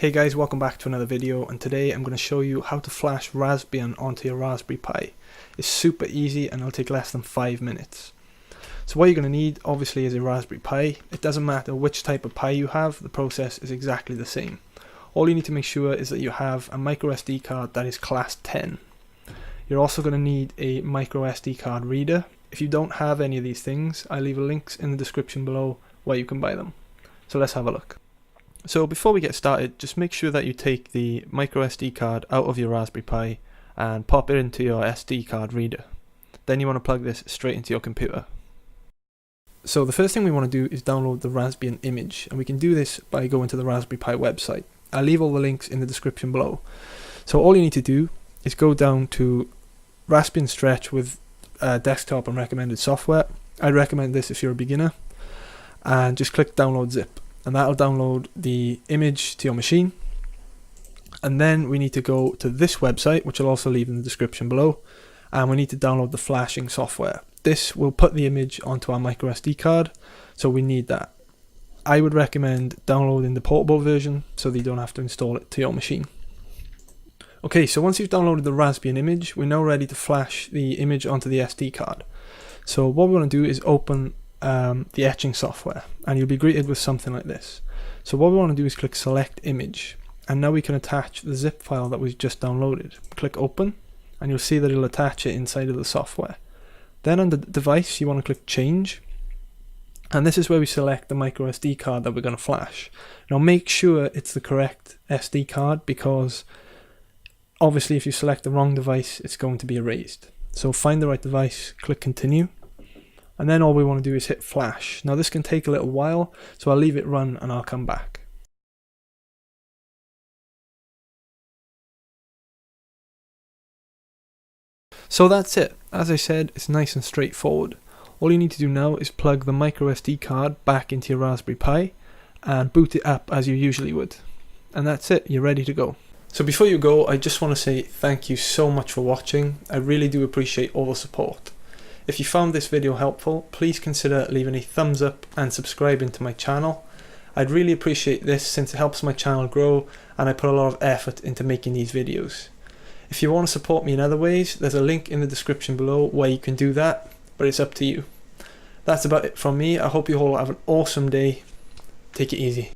Hey guys, welcome back to another video, and today I'm going to show you how to flash Raspbian onto your Raspberry Pi. It's super easy and it'll take less than 5 minutes. So what you're going to need obviously is a Raspberry Pi. It doesn't matter which type of Pi you have, the process is exactly the same. All you need to make sure is that you have a micro SD card that is class 10. You're also going to need a micro SD card reader. If you don't have any of these things, I leave links in the description below where you can buy them. So let's have a look. So before we get started, just make sure that you take the micro SD card out of your Raspberry Pi and pop it into your SD card reader. Then you want to plug this straight into your computer. So the first thing we want to do is download the Raspbian image, and we can do this by going to the Raspberry Pi website. I'll leave all the links in the description below. So all you need to do is go down to Raspbian Stretch with desktop and recommended software. I'd recommend this if you're a beginner, and just click download zip. And that'll download the image to your machine. And then we need to go to this website, which I'll also leave in the description below, and we need to download the flashing software. This will put the image onto our micro SD card, so we need that. I would recommend downloading the portable version so that you don't have to install it to your machine. Okay, so once you've downloaded the Raspbian image, we're now ready to flash the image onto the SD card. So what we're going to do is open the etching software, and you'll be greeted with something like this. So what we want to do is click select image, and now we can attach the zip file that we've just downloaded. Click open, and you'll see that it'll attach it inside of the software. Then under device you want to click change, and this is where we select the micro SD card that we're going to flash. Now make sure it's the correct SD card, because obviously if you select the wrong device it's going to be erased. So find the right device, click continue, and then all we want to do is hit flash. Now this can take a little while, so I'll leave it run and I'll come back. So that's it. As I said, it's nice and straightforward. All you need to do now is plug the micro SD card back into your Raspberry Pi and boot it up as you usually would. And that's it, you're ready to go. So before you go, I just want to say thank you so much for watching. I really do appreciate all the support. If you found this video helpful, please consider leaving a thumbs up and subscribing to my channel. I'd really appreciate this, since it helps my channel grow and I put a lot of effort into making these videos. If you want to support me in other ways, there's a link in the description below where you can do that, but it's up to you. That's about it from me. I hope you all have an awesome day. Take it easy.